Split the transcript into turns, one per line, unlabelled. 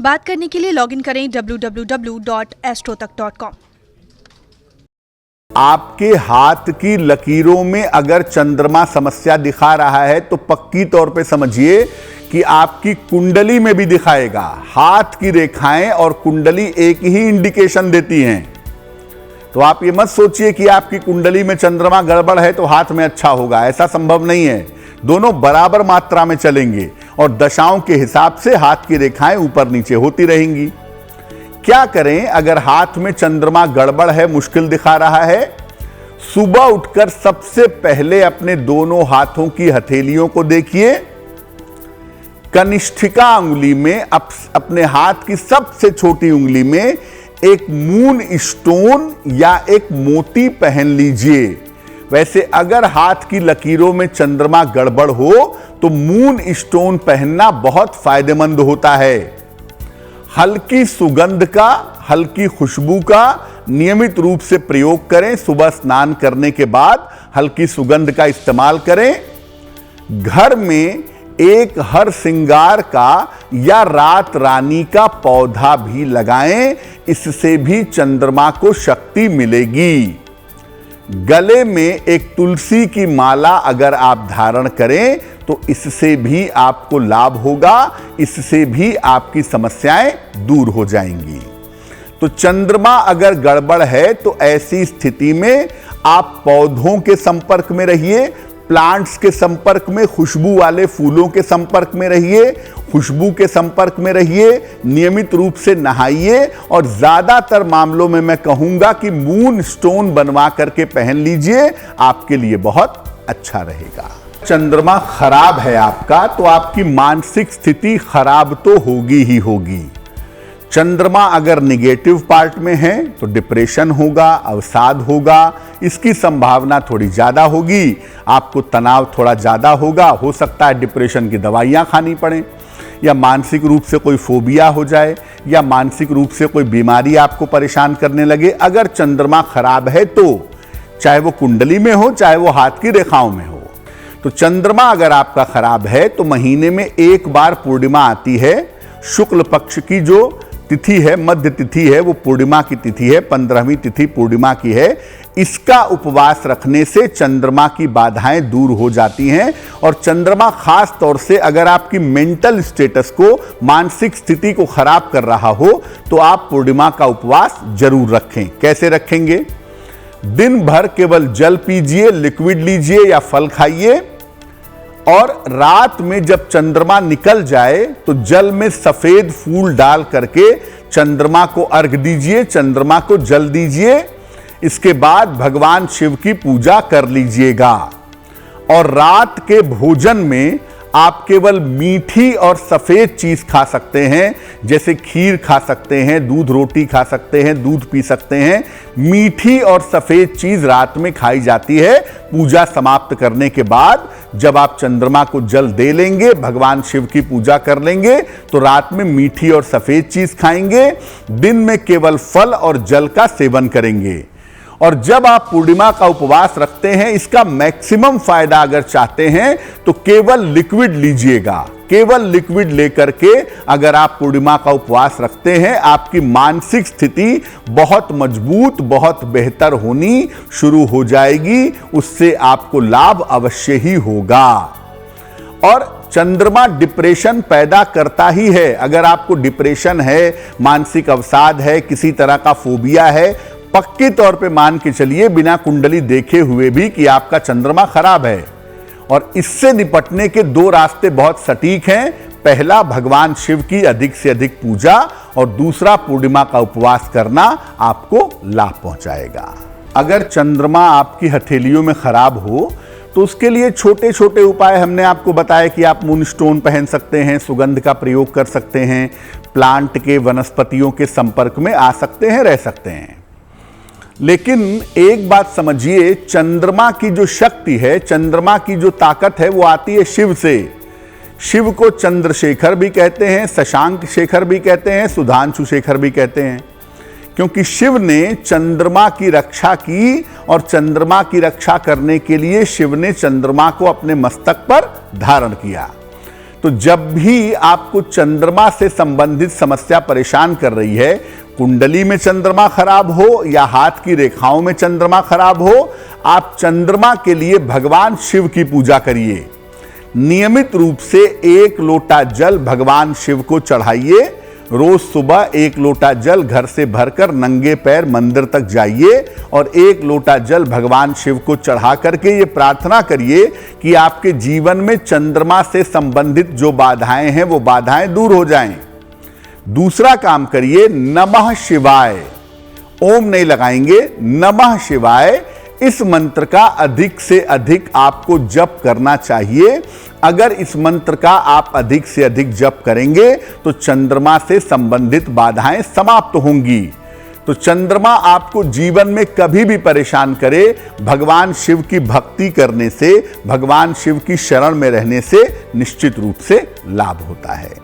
बात करने के लिए लॉगिन करें www.astrotak.com।
आपके हाथ की लकीरों में अगर चंद्रमा समस्या दिखा रहा है तो पक्की तौर पे समझिए कि आपकी कुंडली में भी दिखाएगा। हाथ की रेखाएं और कुंडली एक ही इंडिकेशन देती हैं। तो आप ये मत सोचिए कि आपकी कुंडली में चंद्रमा गड़बड़ है तो हाथ में अच्छा होगा, ऐसा संभव नहीं है। दोनों बराबर मात्रा में चलेंगे और दशाओं के हिसाब से हाथ की रेखाएं ऊपर नीचे होती रहेंगी। क्या करें अगर हाथ में चंद्रमा गड़बड़ है, मुश्किल दिखा रहा है? सुबह उठकर सबसे पहले अपने दोनों हाथों की हथेलियों को देखिए। कनिष्ठिका उंगली में अपने हाथ की सबसे छोटी उंगली में एक मून स्टोन या एक मोती पहन लीजिए। वैसे अगर हाथ की लकीरों में चंद्रमा गड़बड़ हो तो मून स्टोन पहनना बहुत फायदेमंद होता है। हल्की सुगंध का, हल्की खुशबू का नियमित रूप से प्रयोग करें। सुबह स्नान करने के बाद हल्की सुगंध का इस्तेमाल करें। घर में एक हर श्रृंगार का या रात रानी का पौधा भी लगाएं, इससे भी चंद्रमा को शक्ति मिलेगी। गले में एक तुलसी की माला अगर आप धारण करें तो इससे भी आपको लाभ होगा, इससे भी आपकी समस्याएं दूर हो जाएंगी। तो चंद्रमा अगर गड़बड़ है तो ऐसी स्थिति में आप पौधों के संपर्क में रहिए, प्लांट्स के संपर्क में, खुशबू वाले फूलों के संपर्क में रहिए, खुशबू के संपर्क में रहिए, नियमित रूप से नहाइए और ज्यादातर मामलों में मैं कहूंगा कि मून स्टोन बनवा करके पहन लीजिए, आपके लिए बहुत अच्छा रहेगा। चंद्रमा खराब है आपका तो आपकी मानसिक स्थिति खराब तो होगी ही होगी। चंद्रमा अगर निगेटिव पार्ट में है तो डिप्रेशन होगा, अवसाद होगा, इसकी संभावना थोड़ी ज्यादा होगी। आपको तनाव थोड़ा ज्यादा होगा, हो सकता है डिप्रेशन की दवाइयां खानी पड़े, या मानसिक रूप से कोई फोबिया हो जाए, या मानसिक रूप से कोई बीमारी आपको परेशान करने लगे। अगर चंद्रमा खराब है तो चाहे वो कुंडली में हो, चाहे वो हाथ की रेखाओं में हो। तो चंद्रमा अगर आपका खराब है तो महीने में एक बार पूर्णिमा आती है। शुक्ल पक्ष की जो तिथि है, मध्य तिथि है, वो पूर्णिमा की तिथि है, 15वीं तिथि पूर्णिमा की है। इसका उपवास रखने से चंद्रमा की बाधाएं दूर हो जाती हैं। और चंद्रमा खास तौर से अगर आपकी मेंटल स्टेटस को, मानसिक स्थिति को खराब कर रहा हो तो आप पूर्णिमा का उपवास जरूर रखें। कैसे रखेंगे? दिन भर केवल जल पीजिए, लिक्विड लीजिए या फल खाइए, और रात में जब चंद्रमा निकल जाए तो जल में सफेद फूल डाल करके चंद्रमा को अर्घ दीजिए, चंद्रमा को जल दीजिए। इसके बाद भगवान शिव की पूजा कर लीजिएगा। और रात के भोजन में आप केवल मीठी और सफेद चीज खा सकते हैं, जैसे खीर खा सकते हैं, दूध रोटी खा सकते हैं, दूध पी सकते हैं। मीठी और सफेद चीज रात में खाई जाती है। पूजा समाप्त करने के बाद जब आप चंद्रमा को जल दे लेंगे, भगवान शिव की पूजा कर लेंगे, तो रात में मीठी और सफेद चीज खाएंगे। दिन में केवल फल और जल का सेवन करेंगे। और जब आप पूर्णिमा का उपवास रखते हैं, इसका मैक्सिमम फायदा अगर चाहते हैं तो केवल लिक्विड लीजिएगा। केवल लिक्विड लेकर के अगर आप पूर्णिमा का उपवास रखते हैं, आपकी मानसिक स्थिति बहुत मजबूत, बहुत बेहतर होनी शुरू हो जाएगी। उससे आपको लाभ अवश्य ही होगा। और चंद्रमा डिप्रेशन पैदा करता ही है। अगर आपको डिप्रेशन है, मानसिक अवसाद है, किसी तरह का फोबिया है, पक्के तौर पे मान के चलिए बिना कुंडली देखे हुए भी कि आपका चंद्रमा खराब है। और इससे निपटने के दो रास्ते बहुत सटीक हैं। पहला, भगवान शिव की अधिक से अधिक पूजा, और दूसरा, पूर्णिमा का उपवास करना आपको लाभ पहुंचाएगा। अगर चंद्रमा आपकी हथेलियों में खराब हो तो उसके लिए छोटे छोटे उपाय हमने आपको बताया कि आप मून स्टोन पहन सकते हैं, सुगंध का प्रयोग कर सकते हैं, प्लांट के, वनस्पतियों के संपर्क में आ सकते हैं, रह सकते हैं। लेकिन एक बात समझिए, चंद्रमा की जो शक्ति है, चंद्रमा की जो ताकत है, वो आती है शिव से। शिव को चंद्रशेखर भी कहते हैं, शशांक शेखर भी कहते हैं, सुधांशु शेखर भी कहते हैं, क्योंकि शिव ने चंद्रमा की रक्षा की। और चंद्रमा की रक्षा करने के लिए शिव ने चंद्रमा को अपने मस्तक पर धारण किया। तो जब भी आपको चंद्रमा से संबंधित समस्या परेशान कर रही है, कुंडली में चंद्रमा खराब हो या हाथ की रेखाओं में चंद्रमा खराब हो, आप चंद्रमा के लिए भगवान शिव की पूजा करिए। नियमित रूप से 1 लोटा जल भगवान शिव को चढ़ाइए। रोज सुबह 1 लोटा जल घर से भरकर नंगे पैर मंदिर तक जाइए और 1 लोटा जल भगवान शिव को चढ़ा करके ये प्रार्थना करिए कि आपके जीवन में चंद्रमा से संबंधित जो बाधाएं हैं वो बाधाएं दूर हो जाएं। दूसरा काम करिए, नमः शिवाय। ओम नहीं लगाएंगे, नमः शिवाय। इस मंत्र का अधिक से अधिक आपको जप करना चाहिए। अगर इस मंत्र का आप अधिक से अधिक जप करेंगे तो चंद्रमा से संबंधित बाधाएं समाप्त होंगी। तो चंद्रमा आपको जीवन में कभी भी परेशान करे, भगवान शिव की भक्ति करने से, भगवान शिव की शरण में रहने से निश्चित रूप से लाभ होता है।